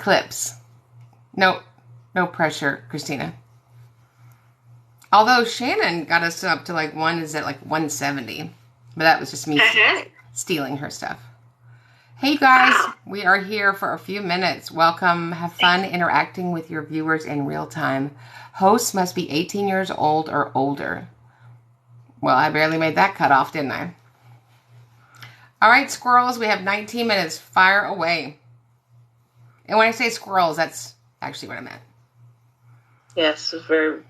clips. Nope. No pressure, Christina. Although Shannon got us up to like 170. But that was just me stealing her stuff. Hey guys, we are here for a few minutes. Welcome. Have fun interacting with your viewers in real time. Hosts must be 18 years old or older. Well, I barely made that cutoff, didn't I? All right, squirrels, we have 19 minutes. Fire away. And when I say squirrels, that's actually what I meant. Yes, it's very...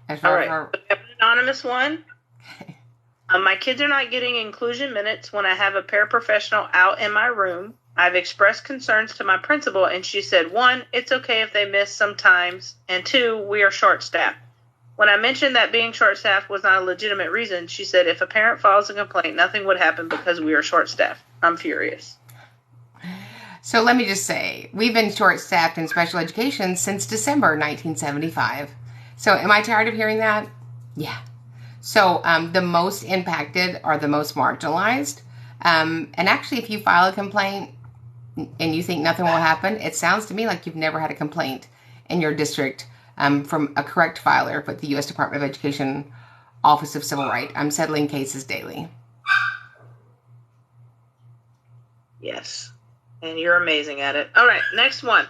All right, we have an anonymous one. Okay. My kids are not getting inclusion minutes when I have a paraprofessional out in my room. I've expressed concerns to my principal, and she said, 1, it's okay if they miss sometimes, and 2, we are short-staffed. When I mentioned that being short-staffed was not a legitimate reason, she said if a parent files a complaint, nothing would happen because we are short-staffed. I'm furious. So let me just say, we've been short-staffed in special education since December 1975. So am I tired of hearing that? Yeah. So the most impacted are the most marginalized. And actually, if you file a complaint and you think nothing will happen, it sounds to me like you've never had a complaint in your district from a correct filer with the U.S. Department of Education Office of Civil Rights. I'm settling cases daily. Yes. And you're amazing at it. All right, next one.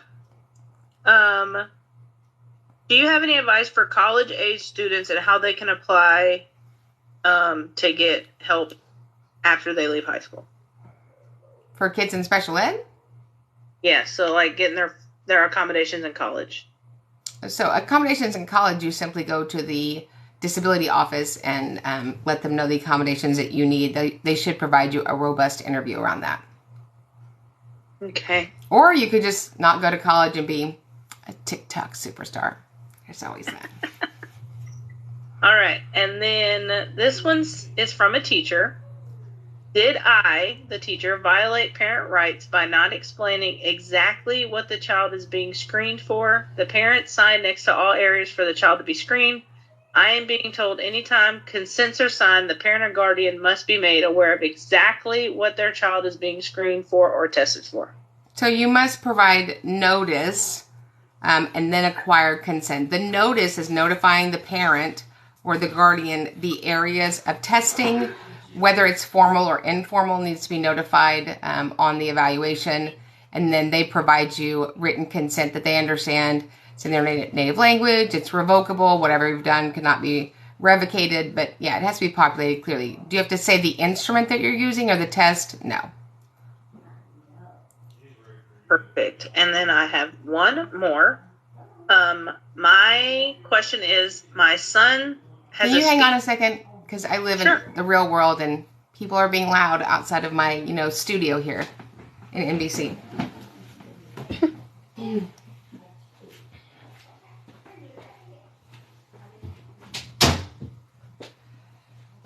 Do you have any advice for college-age students and how they can apply to get help after they leave high school? For kids in special ed? Yeah, so like getting their accommodations in college. So accommodations in college, you simply go to the disability office and let them know the accommodations that you need. They should provide you a robust interview around that. Okay. Or you could just not go to college and be a TikTok superstar. There's always that. All right. And then this one is from a teacher. Did I, the teacher, violate parent rights by not explaining exactly what the child is being screened for? The parent signed next to all areas for the child to be screened. I am being told anytime consents are signed, the parent or guardian must be made aware of exactly what their child is being screened for or tested for. So you must provide notice and then acquire consent. The notice is notifying the parent or the guardian the areas of testing, whether it's formal or informal, needs to be notified on the evaluation. And then they provide you written consent that they understand. It's in their native language. It's revocable. Whatever you've done cannot be revocated. But yeah, it has to be populated clearly. Do you have to say the instrument that you're using or the test? No. Perfect. And then I have one more. My question is, my son has Can you hang on a second? Because I live Sure. in the real world and people are being loud outside of my, studio here in NBC.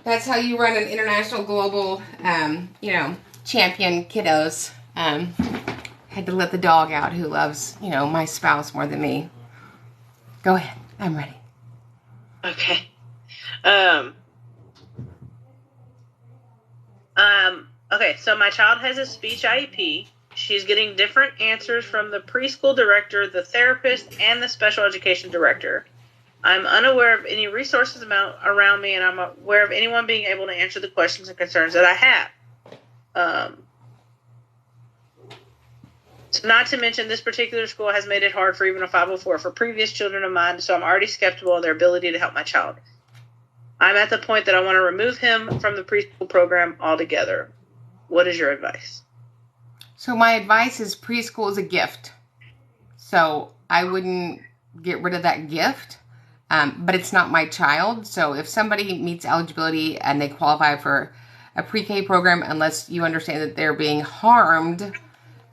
That's how you run an international global, champion kiddos. Had to let the dog out who loves, my spouse more than me. Go ahead. I'm ready. Okay. Okay, so my child has a speech IEP. She's getting different answers from the preschool director, the therapist, and the special education director. I'm unaware of any resources around me, and I'm aware of anyone being able to answer the questions and concerns that I have. So not to mention, this particular school has made it hard for even a 504 for previous children of mine, so I'm already skeptical of their ability to help my child. I'm at the point that I want to remove him from the preschool program altogether. What is your advice? So my advice is preschool is a gift. So I wouldn't get rid of that gift, but it's not my child. So if somebody meets eligibility and they qualify for a pre-K program, unless you understand that they're being harmed,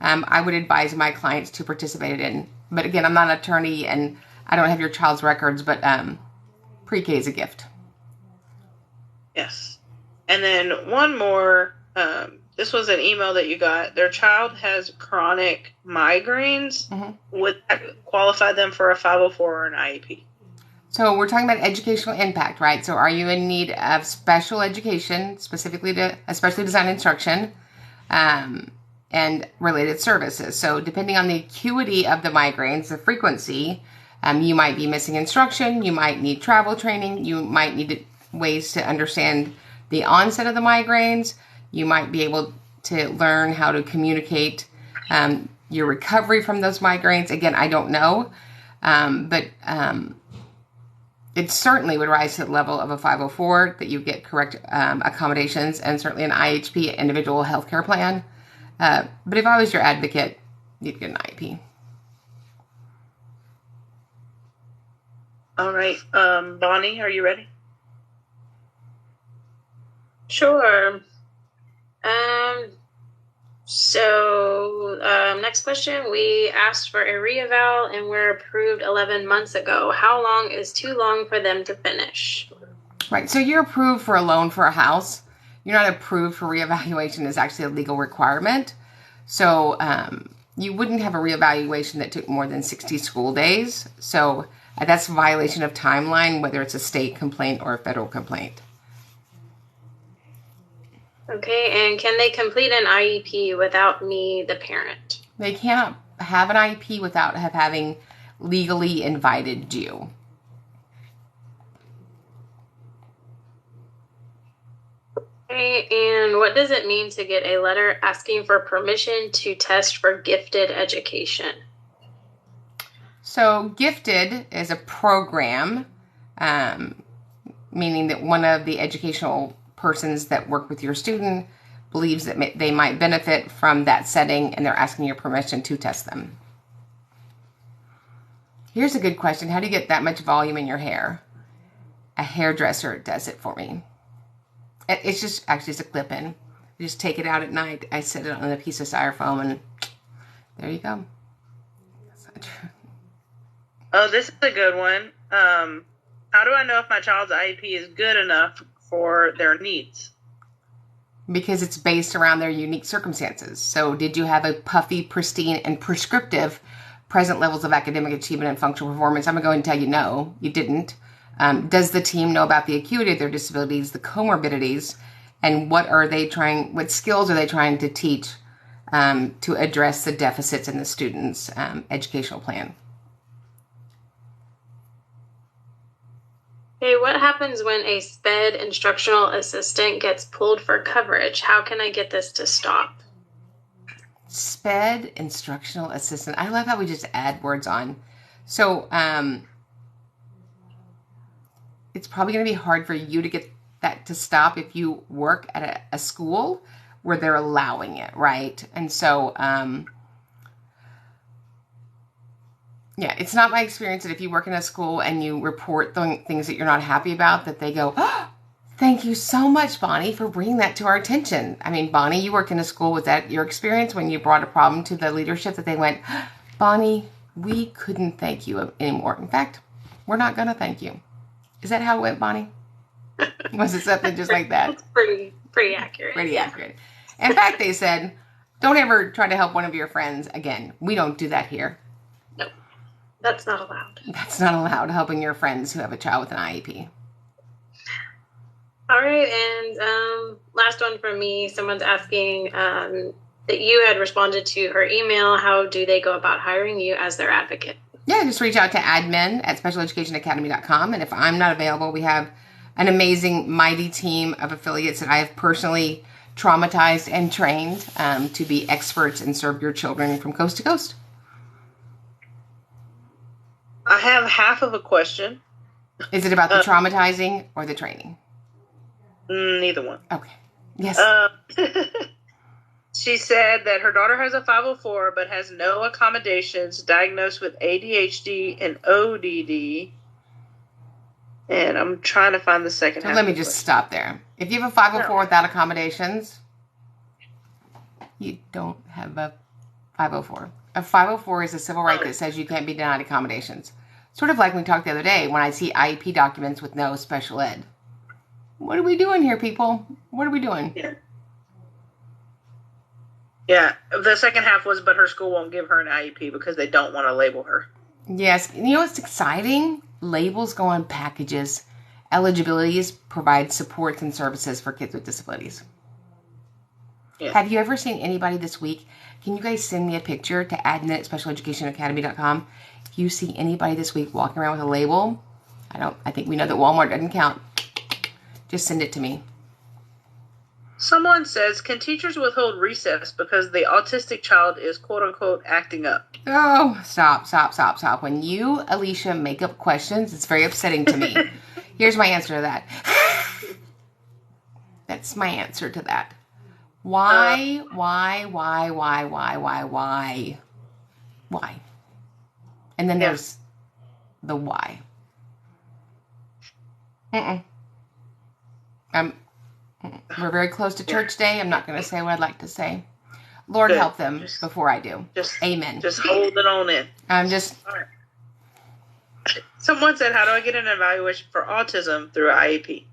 I would advise my clients to participate in. But again, I'm not an attorney and I don't have your child's records, but pre-K is a gift. Yes. And then one more. This was an email that you got. Their child has chronic migraines. Mm-hmm. Would that qualify them for a 504 or an IEP? So we're talking about educational impact, right? So are you in need of special education, specifically to especially design instruction? and related services. So depending on the acuity of the migraines, the frequency, you might be missing instruction, you might need travel training, you might need ways to understand the onset of the migraines, you might be able to learn how to communicate your recovery from those migraines. Again, I don't know, but it certainly would rise to the level of a 504 that you get correct accommodations, and certainly an IHP, individual healthcare plan. But if I was your advocate, you'd get an IEP. All right. Bonnie, are you ready? Sure. Next question. We asked for a reeval and were approved 11 months ago. How long is too long for them to finish? Right. So you're approved for a loan for a house. You're not approved for reevaluation. Is actually a legal requirement. So you wouldn't have a reevaluation that took more than 60 school days. So that's a violation of timeline, whether it's a state complaint or a federal complaint. Okay, and can they complete an IEP without me, the parent? They can't have an IEP without having legally invited you. Okay, and what does it mean to get a letter asking for permission to test for gifted education? So gifted is a program, meaning that one of the educational persons that work with your student believes that they might benefit from that setting, and they're asking your permission to test them. Here's a good question. How do you get that much volume in your hair? A hairdresser does it for me. It's just actually it's a clip-in. You just take it out at night. I set it on a piece of styrofoam, and there you go. That's not true. Oh, this is a good one. How do I know if my child's IEP is good enough for their needs? Because it's based around their unique circumstances. So did you have a puffy, pristine, and prescriptive present levels of academic achievement and functional performance? I'm going to go ahead and tell you no, you didn't. Does the team know about the acuity of their disabilities, the comorbidities, and what skills are they trying to teach to address the deficits in the student's educational plan? Okay, what happens when a SPED instructional assistant gets pulled for coverage? How can I get this to stop? SPED instructional assistant. I love how we just add words on. So it's probably going to be hard for you to get that to stop if you work at a school where they're allowing it, right? And so yeah, it's not my experience that if you work in a school and you report things that you're not happy about, that they go, oh, thank you so much, Bonnie, for bringing that to our attention. I mean, Bonnie, you worked in a school. Was that your experience when you brought a problem to the leadership that they went, Bonnie, we couldn't thank you anymore. In fact, we're not going to thank you. Is that how it went, Bonnie? Was it something just like that? That's pretty accurate. Pretty accurate. In fact, they said, don't ever try to help one of your friends again. We don't do that here. That's not allowed. That's not allowed, helping your friends who have a child with an IEP. All right, and last one from me. Someone's asking that you had responded to her email. How do they go about hiring you as their advocate? Yeah, just reach out to admin@specialeducationacademy.com. And if I'm not available, we have an amazing, mighty team of affiliates that I have personally traumatized and trained to be experts and serve your children from coast to coast. I have half of a question. Is it about the traumatizing or the training? Neither one. Okay. Yes. She said that her daughter has a 504 but has no accommodations, diagnosed with ADHD and ODD. And I'm trying to find the second half. Let me just stop there. If you have a 504 without accommodations, you don't have a 504. A 504 is a civil right that says you can't be denied accommodations. Sort of like we talked the other day when I see IEP documents with no special ed. What are we doing here, people? What are we doing? Yeah. The second half was, but her school won't give her an IEP because they don't want to label her. Yes. You know what's exciting? Labels go on packages. Eligibilities provide supports and services for kids with disabilities. Yeah. Have you ever seen anybody this week? Can you guys send me a picture to admin@specialeducationacademy.com? If you see anybody this week walking around with a label, I think we know that Walmart doesn't count. Just send it to me. Someone says, can teachers withhold recess because the autistic child is quote unquote acting up? Oh, stop. When you, Alicia, make up questions, it's very upsetting to me. Here's my answer to that. That's my answer to that. Why? And then there's the why. We're very close to church day. I'm not going to say what I'd like to say. Lord, help them before I do. Amen. Just hold it on in. All right. Someone said, how do I get an evaluation for autism through IEP?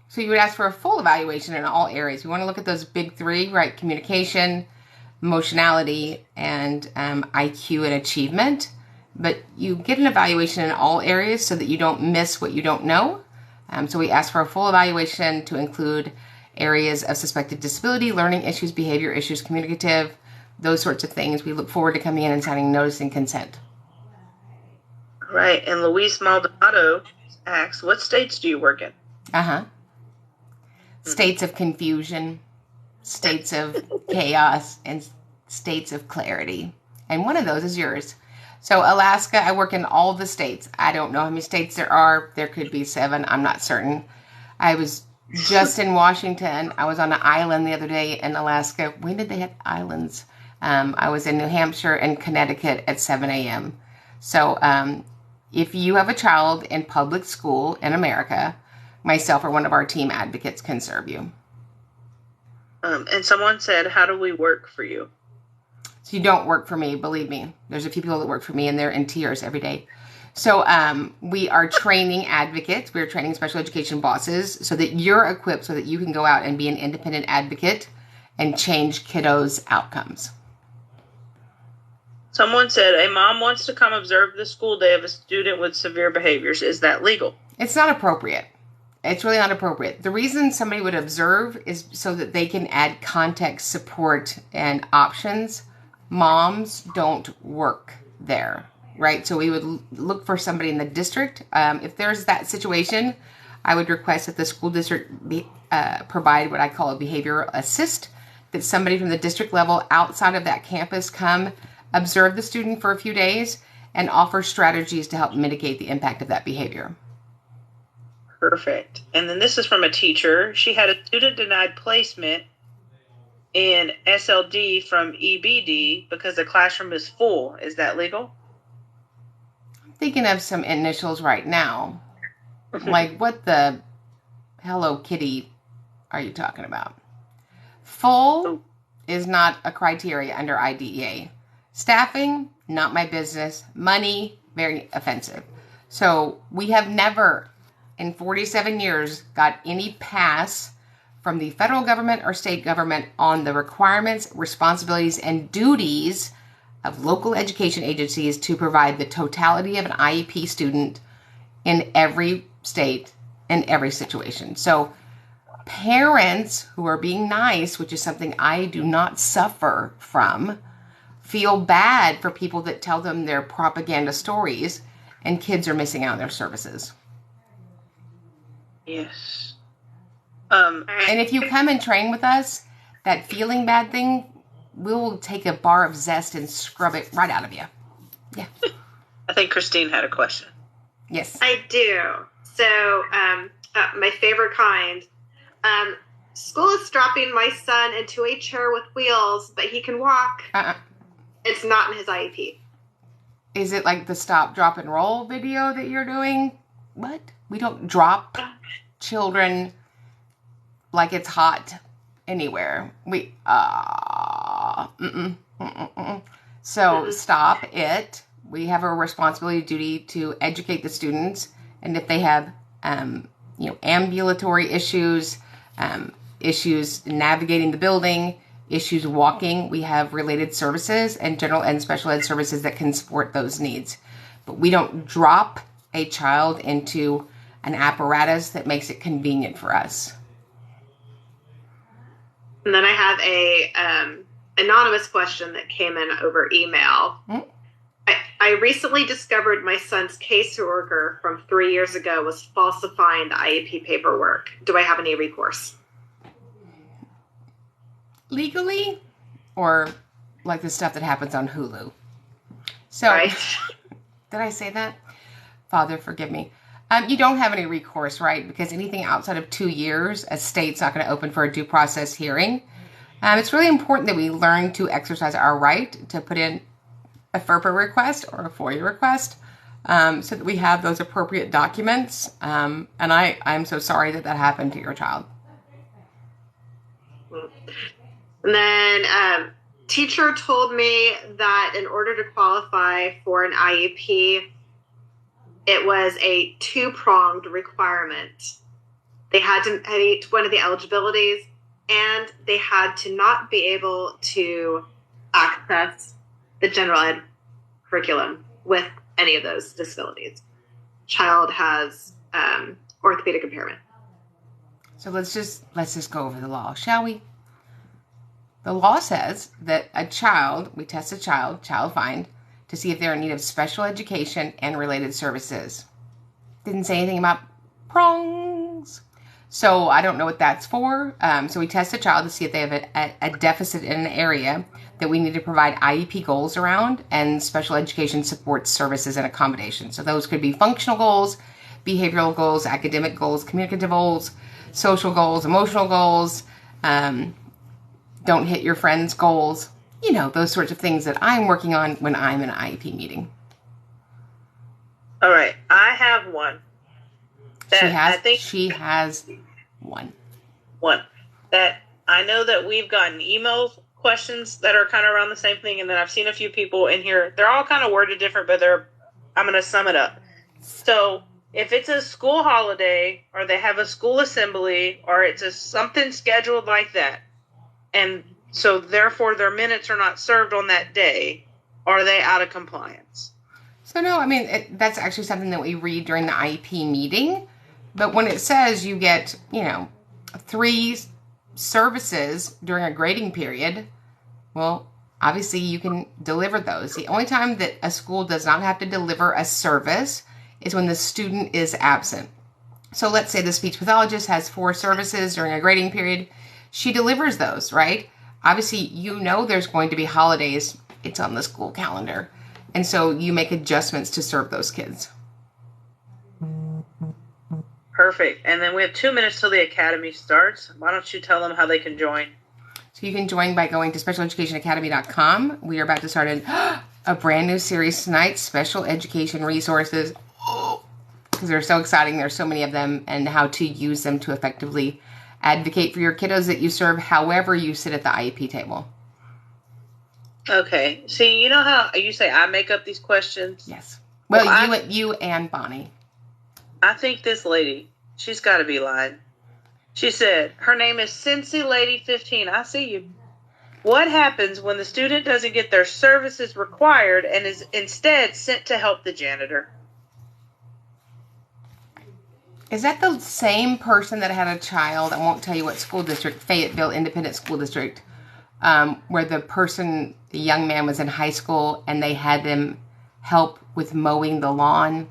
So you would ask for a full evaluation in all areas. We want to look at those big three, right? Communication, emotionality, and IQ and achievement. But you get an evaluation in all areas so that you don't miss what you don't know. So we ask for a full evaluation to include areas of suspected disability, learning issues, behavior issues, communicative, those sorts of things. We look forward to coming in and signing notice and consent. Right. And Luis Maldonado asks, what states do you work in? States of confusion, states of chaos, and states of clarity. And one of those is yours. So Alaska, I work in all the states. I don't know how many states there are. There could be 7. I'm not certain. I was just in Washington. I was on an island the other day in Alaska. When did they have islands? I was in New Hampshire and Connecticut at 7 a.m. So if you have a child in public school in America, myself or one of our team advocates can serve you. And someone said, how do we work for you? So you don't work for me, believe me. There's a few people that work for me and they're in tears every day. So we are training advocates. We're training special education bosses so that you're equipped so that you can go out and be an independent advocate and change kiddos' outcomes. Someone said, a mom wants to come observe the school day of a student with severe behaviors. Is that legal? It's not appropriate. It's really not appropriate. The reason somebody would observe is so that they can add context, support, and options. Moms don't work there, right? So we would look for somebody in the district. If there's that situation, I would request that the school district provide what I call a behavioral assist, that somebody from the district level outside of that campus come observe the student for a few days and offer strategies to help mitigate the impact of that behavior. Perfect. And then this is from a teacher. She had a student denied placement in SLD from EBD because the classroom is full. Is that legal? I'm thinking of some initials right now. Like, what the Hello Kitty are you talking about? Full is not a criteria under IDEA. Staffing, not my business. Money, very offensive. So we have never, in 47 years, got any pass from the federal government or state government on the requirements, responsibilities, and duties of local education agencies to provide the totality of an IEP student in every state, in every situation. So parents who are being nice, which is something I do not suffer from, feel bad for people that tell them their propaganda stories, and kids are missing out on their services. Yes. And if you come and train with us, that feeling bad thing, we'll take a bar of zest and scrub it right out of you. Yeah. I think Christine had a question. Yes. I do. So, my favorite kind. School is strapping my son into a chair with wheels, but he can walk. It's not in his IEP. Is it like the stop, drop, and roll video that you're doing? What? We don't drop children like it's hot anywhere. So stop it. We have a responsibility, duty to educate the students, and if they have, ambulatory issues, issues navigating the building, issues walking, we have related services and general and special ed services that can support those needs. But we don't drop a child into an apparatus that makes it convenient for us. And then I have a anonymous question that came in over email. Mm-hmm. I recently discovered my son's caseworker from 3 years ago was falsifying the IEP paperwork. Do I have any recourse? Legally, or like the stuff that happens on Hulu? So, right. Did I say that? Father, forgive me. You don't have any recourse, right? Because anything outside of 2 years, a state's not going to open for a due process hearing. It's really important that we learn to exercise our right to put in a FERPA request or a FOIA request so that we have those appropriate documents. And I'm so sorry that happened to your child. And then teacher told me that in order to qualify for an IEP, it was a 2-pronged requirement. They had to meet one of the eligibilities, and they had to not be able to access the general ed curriculum with any of those disabilities. Child has orthopedic impairment. So let's just go over the law, shall we? The law says that we test a child find, to see if they're in need of special education and related services. Didn't say anything about prongs. So I don't know what that's for. So we test a child to see if they have a deficit in an area that we need to provide IEP goals around and special education support services and accommodations. So those could be functional goals, behavioral goals, academic goals, communicative goals, social goals, emotional goals, don't hit your friends' goals. You know, those sorts of things that I'm working on when I'm in an IEP meeting. All right. I have one. She has one. One. That I know that we've gotten email questions that are kind of around the same thing, and then I've seen a few people in here. They're all kind of worded different, but I'm going to sum it up. So if it's a school holiday or they have a school assembly or it's something scheduled like that, and so therefore their minutes are not served on that day, are they out of compliance? So no, I mean, that's actually something that we read during the IEP meeting. But when it says you get, 3 services during a grading period, well, obviously you can deliver those. The only time that a school does not have to deliver a service is when the student is absent. So let's say the speech pathologist has 4 services during a grading period. She delivers those, right? Obviously, there's going to be holidays. It's on the school calendar. And so you make adjustments to serve those kids. Perfect. And then we have 2 minutes till the academy starts. Why don't you tell them how they can join? So you can join by going to specialeducationacademy.com. We are about to start a brand new series tonight, Special Education Resources. Because they're so exciting. There's so many of them, and how to use them to effectively advocate for your kiddos that you serve, however you sit at the IEP table. Okay. See, you know how you say I make up these questions? Yes. Well, you and Bonnie. I think this lady, she's got to be lying. She said, her name is Cincy Lady 15. I see you. What happens when the student doesn't get their services required and is instead sent to help the janitor? Is that the same person that had a child? I won't tell you what school district, Fayetteville Independent School District, where the young man was in high school and they had them help with mowing the lawn.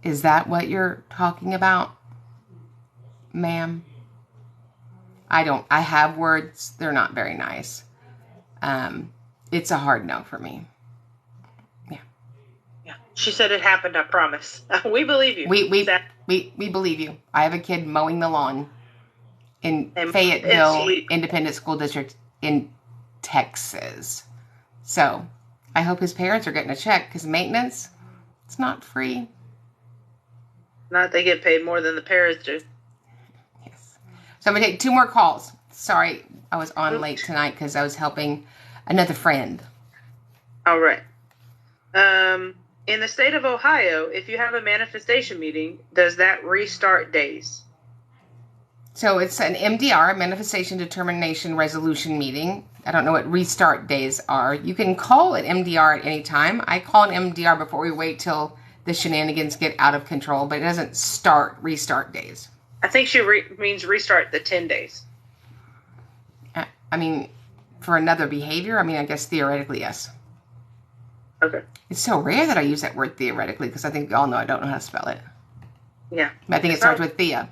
Is that what you're talking about, ma'am? I have words. They're not very nice. It's a hard no for me. Yeah. She said it happened, I promise. We believe you. We believe you. I have a kid mowing the lawn in Fayetteville Independent School District in Texas. So I hope his parents are getting a check, because maintenance, it's not free. Not they get paid more than the parents do. Yes. So I'm going to take 2 more calls. Sorry, I was on late tonight because I was helping another friend. All right. In the state of Ohio, if you have a manifestation meeting, does that restart days? So it's an MDR, Manifestation Determination Resolution meeting. I don't know what restart days are. You can call it MDR at any time. I call it MDR before we wait till the shenanigans get out of control, but it doesn't restart days. I think she means restart the 10 days. I mean, for another behavior, I mean, I guess theoretically, yes. Okay. It's so rare that I use that word theoretically because I think we all know I don't know how to spell it. Yeah. I think it starts with Thea.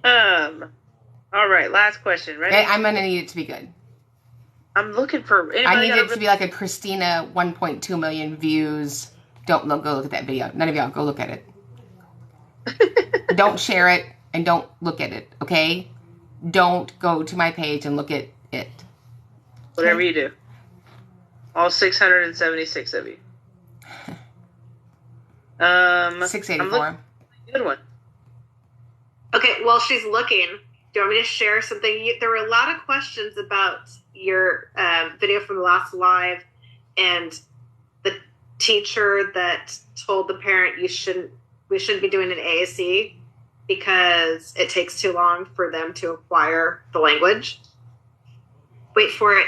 All right, last question. Ready? I'm going to need it to be good. I'm looking for... I need it to be like a Christina 1.2 million views. Don't go look at that video. None of y'all go look at it. Don't share it and don't look at it, okay? Don't go to my page and look at it. Whatever you do. All 676 of you. 684. Good one. Okay, while she's looking, do you want me to share something? There were a lot of questions about your video from the last live and the teacher that told the parent we shouldn't be doing an AAC because it takes too long for them to acquire the language. Wait for it.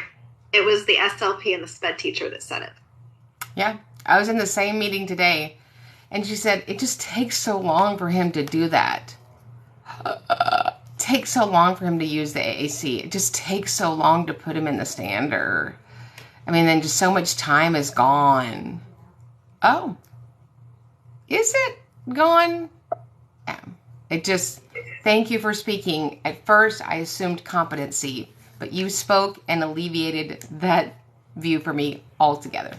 It was the SLP and the SPED teacher that said it. Yeah, I was in the same meeting today, and she said, it just takes so long for him to do that. Takes so long for him to use the AAC. It just takes so long to put him in the standard. I mean, then just so much time is gone. Oh, is it gone? Yeah. It just, thank you for speaking. At first, I assumed competency, but you spoke and alleviated that view for me altogether.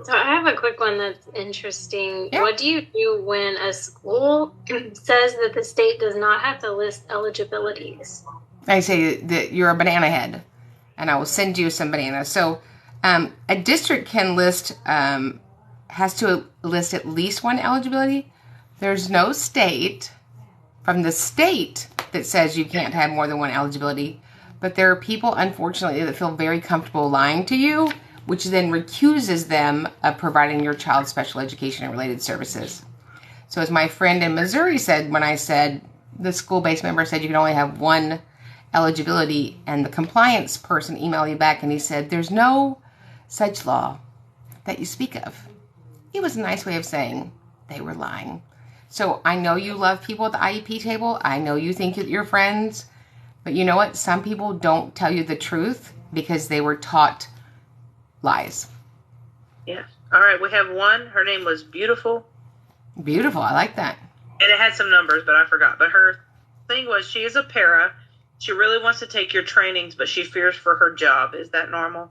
So I have a quick one that's interesting. Yeah. What do you do when a school says that the state does not have to list eligibilities? I say that you're a banana head, and I will send you some bananas. So a district can list, has to list at least one eligibility. There's no state from the state that says you can't have more than one eligibility, but there are people, unfortunately, that feel very comfortable lying to you, which then recuses them of providing your child special education and related services. So as my friend in Missouri said, when I said, the school-based member said you can only have one eligibility, and the compliance person emailed me back and he said, there's no such law that you speak of. It was a nice way of saying they were lying. So I know you love people at the IEP table. I know you think that you're friends, but you know what? Some people don't tell you the truth because they were taught lies. Yeah. All right, we have one. Her name was Beautiful. Beautiful. I like that. And it had some numbers, but I forgot. But her thing was she is a para. She really wants to take your trainings, but she fears for her job. Is that normal?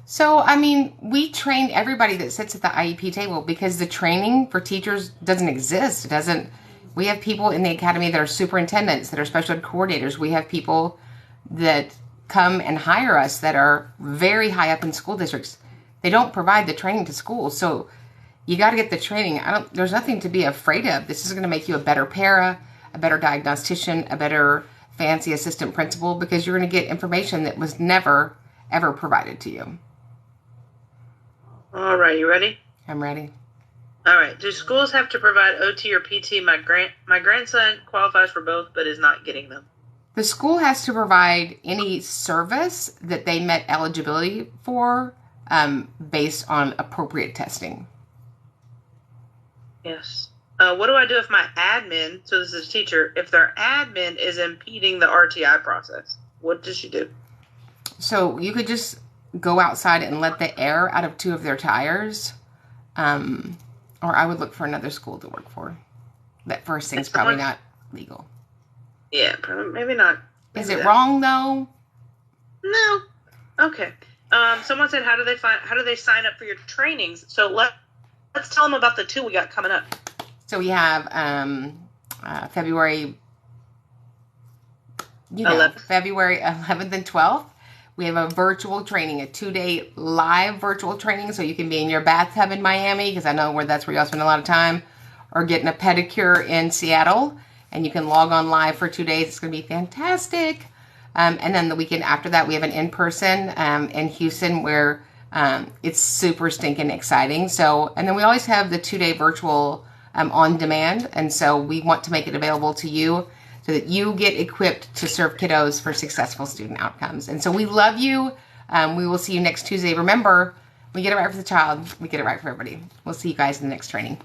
So, I mean, we train everybody that sits at the IEP table because the training for teachers doesn't exist. It doesn't. We have people in the academy that are superintendents, that are special ed coordinators. We have people that come and hire us that are very high up in school districts. They don't provide the training to schools. So you got to get the training. There's nothing to be afraid of. This is going to make you a better para, a better diagnostician, a better fancy assistant principal, because you're going to get information that was never, ever provided to you. All right, you ready? I'm ready. All right. Do schools have to provide OT or PT? My grandson qualifies for both, but is not getting them. The school has to provide any service that they met eligibility for based on appropriate testing. Yes. What do I do if my admin, so this is teacher, if their admin is impeding the RTI process? What does she do? So you could just go outside and let the air out of two of their tires. Or I would look for another school to work for. That first thing's probably not legal. Yeah, maybe not. Maybe is it wrong though? No. Okay. Someone said, how do they sign up for your trainings? So let's tell them about the two we got coming up. So we have February 11th and 12th. We have a virtual training, a 2-day live virtual training, so you can be in your bathtub in Miami, because I know that's where y'all spend a lot of time, or getting a pedicure in Seattle, and you can log on live for 2 days. It's going to be fantastic. And then the weekend after that, we have an in-person in Houston where it's super stinking exciting. So, and then we always have the 2-day virtual on demand, and so we want to make it available to you so that you get equipped to serve kiddos for successful student outcomes. And so we love you. We will see you next Tuesday. Remember, we get it right for the child. We get it right for everybody. We'll see you guys in the next training.